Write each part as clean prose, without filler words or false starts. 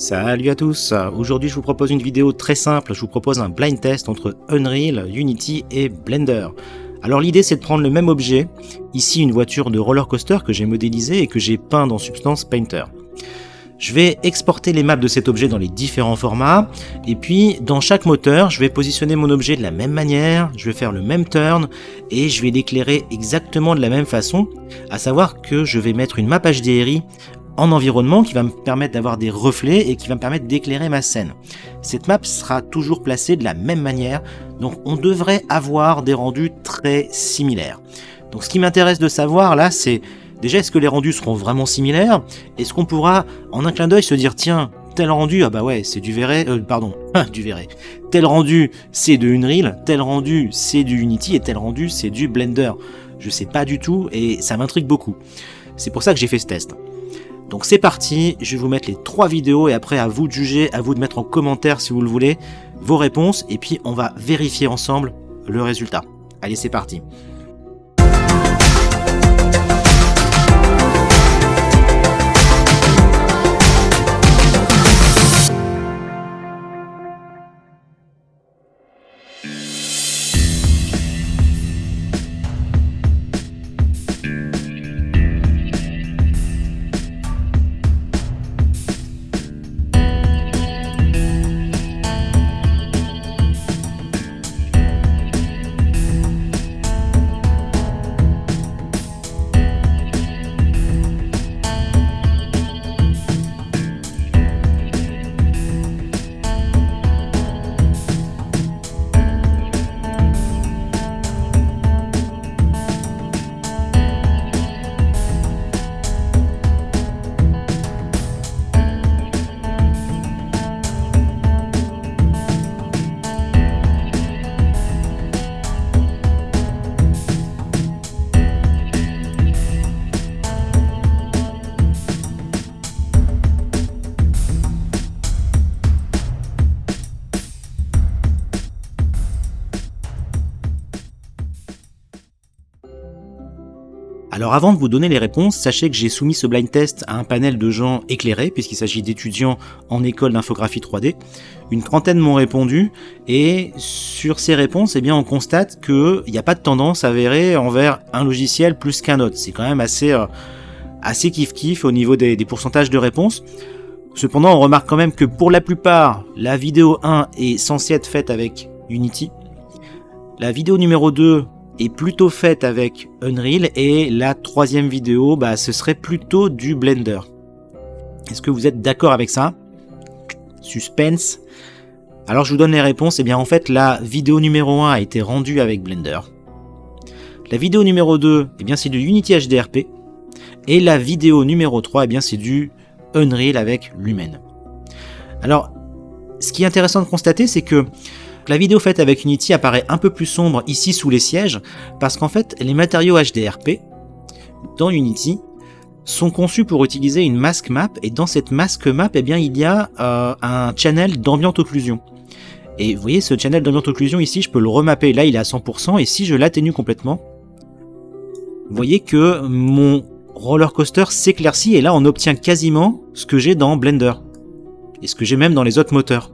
Salut à tous, aujourd'hui je vous propose une vidéo très simple, je vous propose un blind test entre Unreal, Unity et Blender. Alors l'idée c'est de prendre le même objet, ici une voiture de roller coaster que j'ai modélisée et que j'ai peint dans Substance Painter. Je vais exporter les maps de cet objet dans les différents formats, et puis dans chaque moteur je vais positionner mon objet de la même manière, je vais faire le même turn, et je vais l'éclairer exactement de la même façon, à savoir que je vais mettre une map HDRI en environnement qui va me permettre d'avoir des reflets et qui va me permettre d'éclairer ma scène. Cette map sera toujours placée de la même manière, donc on devrait avoir des rendus très similaires. Donc ce qui m'intéresse de savoir là, c'est déjà est-ce que les rendus seront vraiment similaires? Est-ce qu'on pourra en un clin d'œil se dire tiens, tel rendu, ah bah ouais, c'est du Verray, du Verray. Tel rendu c'est de Unreal, tel rendu c'est du Unity et tel rendu c'est du Blender. Je sais pas du tout et ça m'intrigue beaucoup. C'est pour ça que j'ai fait ce test. Donc c'est parti, je vais vous mettre les 3 vidéos et après à vous de juger, à vous de mettre en commentaire si vous le voulez, vos réponses et puis on va vérifier ensemble le résultat. Allez, c'est parti. Alors avant de vous donner les réponses, sachez que j'ai soumis ce blind test à un panel de gens éclairés, puisqu'il s'agit d'étudiants en école d'infographie 3D. Une trentaine m'ont répondu, et sur ces réponses, eh bien, on constate qu'il n'y a pas de tendance avérée envers un logiciel plus qu'un autre. C'est quand même assez kiff-kiff au niveau des pourcentages de réponses. Cependant, on remarque quand même que pour la plupart, la vidéo 1 est censée être faite avec Unity. La vidéo numéro 2 est plutôt faite avec Unreal et la 3e vidéo, ce serait plutôt du Blender. Est-ce que vous êtes d'accord avec ça? Suspense. Alors je vous donne les réponses. Eh bien en fait la vidéo numéro 1 a été rendue avec Blender. La vidéo numéro 2, eh bien c'est du Unity HDRP. Et la vidéo numéro 3, eh bien c'est du Unreal avec Lumen. Alors ce qui est intéressant de constater, c'est que la vidéo faite avec Unity apparaît un peu plus sombre ici sous les sièges, parce qu'en fait les matériaux HDRP dans Unity sont conçus pour utiliser une mask map, et dans cette mask map eh bien, il y a un channel d'ambient occlusion. Et vous voyez ce channel d'ambient occlusion ici, je peux le remapper, là il est à 100%, et si je l'atténue complètement, vous voyez que mon roller coaster s'éclaircit, et là on obtient quasiment ce que j'ai dans Blender, et ce que j'ai même dans les autres moteurs.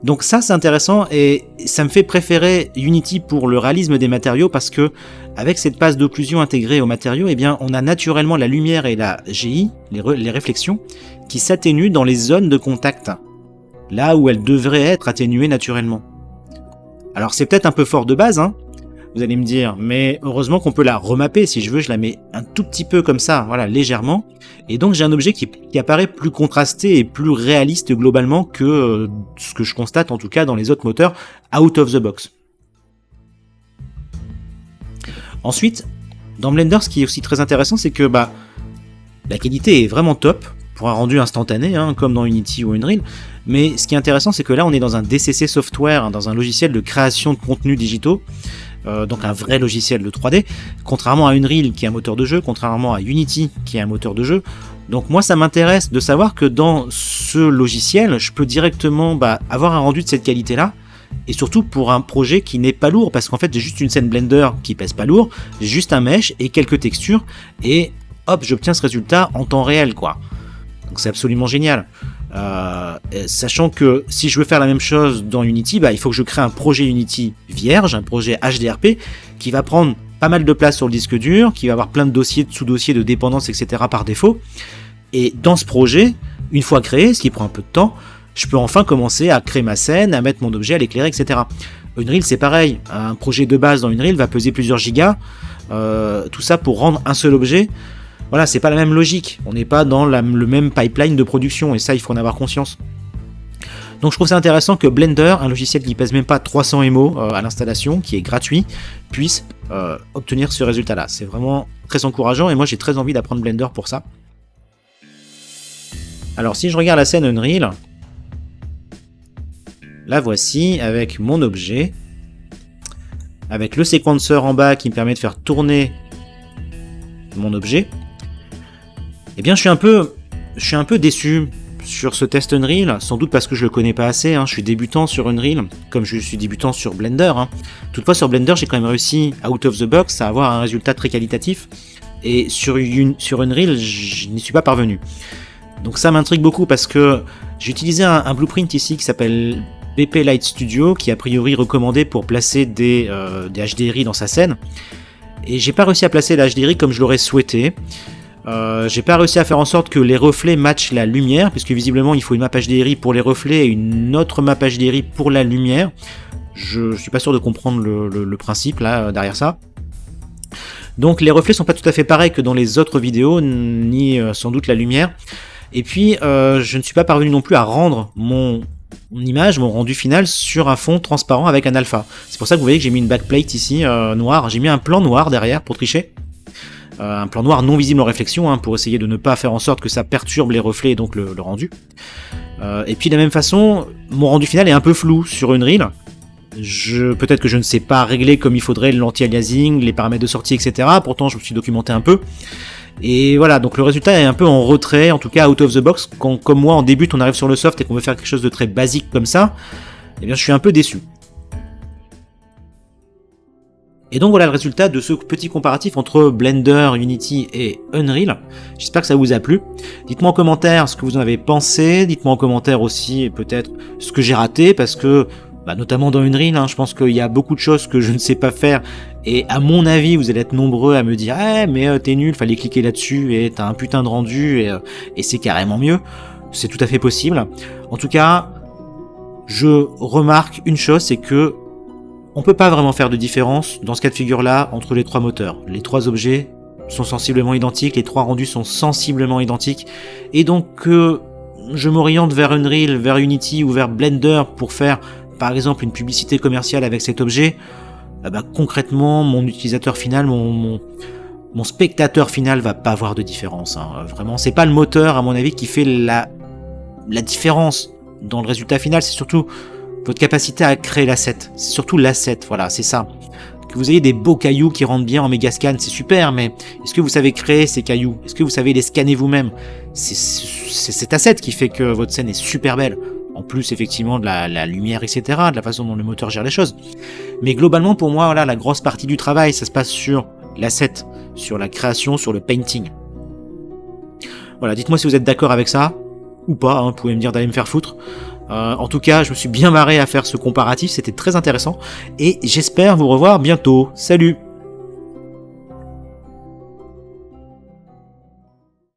Donc ça c'est intéressant et ça me fait préférer Unity pour le réalisme des matériaux, parce que avec cette passe d'occlusion intégrée aux matériaux, eh bien on a naturellement la lumière et la GI, les réflexions, qui s'atténuent dans les zones de contact, là où elles devraient être atténuées naturellement. Alors c'est peut-être un peu fort de base, hein, vous allez me dire, mais heureusement qu'on peut la remapper. Si je veux, je la mets un tout petit peu comme ça, voilà, légèrement. Et donc j'ai un objet qui apparaît plus contrasté et plus réaliste globalement que ce que je constate en tout cas dans les autres moteurs out of the box. Ensuite, dans Blender, ce qui est aussi très intéressant, c'est que la qualité est vraiment top pour un rendu instantané, hein, comme dans Unity ou Unreal. Mais ce qui est intéressant, c'est que là, on est dans un DCC software, hein, dans un logiciel de création de contenus digitaux. Donc un vrai logiciel de 3D, contrairement à Unreal qui est un moteur de jeu, contrairement à Unity qui est un moteur de jeu. Donc moi ça m'intéresse de savoir que dans ce logiciel, je peux directement avoir un rendu de cette qualité-là, et surtout pour un projet qui n'est pas lourd, parce qu'en fait j'ai juste une scène Blender qui pèse pas lourd, j'ai juste un mesh et quelques textures, et hop, j'obtiens ce résultat en temps réel, quoi. Donc c'est absolument génial. Sachant que si je veux faire la même chose dans Unity, il faut que je crée un projet Unity vierge, un projet HDRP, qui va prendre pas mal de place sur le disque dur, qui va avoir plein de dossiers, de sous-dossiers, de dépendances, etc. par défaut. Et dans ce projet, une fois créé, ce qui prend un peu de temps, je peux enfin commencer à créer ma scène, à mettre mon objet, à l'éclairer, etc. Unreal, c'est pareil. Un projet de base dans Unreal va peser plusieurs gigas. Tout ça pour rendre un seul objet. Voilà, c'est pas la même logique. On n'est pas dans le même pipeline de production. Et ça, il faut en avoir conscience. Donc je trouve ça intéressant que Blender, un logiciel qui pèse même pas 300 MO à l'installation, qui est gratuit, puisse obtenir ce résultat-là. C'est vraiment très encourageant. Et moi, j'ai très envie d'apprendre Blender pour ça. Alors, si je regarde la scène Unreal... La voici avec mon objet, avec le séquenceur en bas qui me permet de faire tourner mon objet. Eh bien, je suis un peu déçu sur ce test Unreal, sans doute parce que je le connais pas assez. Je suis débutant sur Unreal, comme je suis débutant sur Blender. Toutefois, sur Blender, j'ai quand même réussi, out of the box, à avoir un résultat très qualitatif. Et sur Unreal, je n'y suis pas parvenu. Donc ça m'intrigue beaucoup parce que j'ai utilisé un blueprint ici qui s'appelle BP Light Studio, qui est a priori recommandé pour placer des HDRI dans sa scène. Et j'ai pas réussi à placer la HDRI comme je l'aurais souhaité. J'ai pas réussi à faire en sorte que les reflets matchent la lumière, puisque visiblement il faut une map HDRI pour les reflets et une autre map HDRI pour la lumière. Je suis pas sûr de comprendre le principe là derrière ça. Donc les reflets sont pas tout à fait pareils que dans les autres vidéos, ni sans doute la lumière. Et puis je ne suis pas parvenu non plus à rendre mon image, mon rendu final sur un fond transparent avec un alpha. C'est pour ça que vous voyez que j'ai mis une backplate ici noire. J'ai mis un plan noir derrière pour tricher. Un plan noir non visible en réflexion, pour essayer de ne pas faire en sorte que ça perturbe les reflets et donc le rendu. Et puis de la même façon, mon rendu final est un peu flou sur Unreal. Peut-être que je ne sais pas régler comme il faudrait l'anti-aliasing, les paramètres de sortie, etc. Pourtant, je me suis documenté un peu. Et voilà, donc le résultat est un peu en retrait, en tout cas out of the box. Quand, comme moi, en début, on arrive sur le soft et qu'on veut faire quelque chose de très basique comme ça, eh bien, je suis un peu déçu. Et donc voilà le résultat de ce petit comparatif entre Blender, Unity et Unreal. J'espère que ça vous a plu. Dites-moi en commentaire ce que vous en avez pensé. Dites-moi en commentaire aussi peut-être ce que j'ai raté, parce que notamment dans Unreal, je pense qu'il y a beaucoup de choses que je ne sais pas faire. Et à mon avis, vous allez être nombreux à me dire « mais t'es nul, fallait cliquer là-dessus et t'as un putain de rendu et c'est carrément mieux ». C'est tout à fait possible. En tout cas, je remarque une chose, c'est que on peut pas vraiment faire de différence dans ce cas de figure-là entre les trois moteurs. Les trois objets sont sensiblement identiques, les trois rendus sont sensiblement identiques. Et donc je m'oriente vers Unreal, vers Unity ou vers Blender pour faire par exemple une publicité commerciale avec cet objet, concrètement mon utilisateur final, mon spectateur final va pas avoir de différence. Vraiment, c'est pas le moteur à mon avis qui fait la différence dans le résultat final, c'est surtout votre capacité à créer l'asset. C'est surtout l'asset, voilà, c'est ça. Que vous ayez des beaux cailloux qui rentrent bien en Megascan, c'est super, mais est-ce que vous savez créer ces cailloux? Est-ce que vous savez les scanner vous-même? C'est cet asset qui fait que votre scène est super belle. En plus, effectivement, de la lumière, etc., de la façon dont le moteur gère les choses. Mais globalement, pour moi, voilà, la grosse partie du travail, ça se passe sur l'asset, sur la création, sur le painting. Voilà, dites-moi si vous êtes d'accord avec ça, ou pas, vous pouvez me dire d'aller me faire foutre. En tout cas, je me suis bien marré à faire ce comparatif, c'était très intéressant, et j'espère vous revoir bientôt. Salut!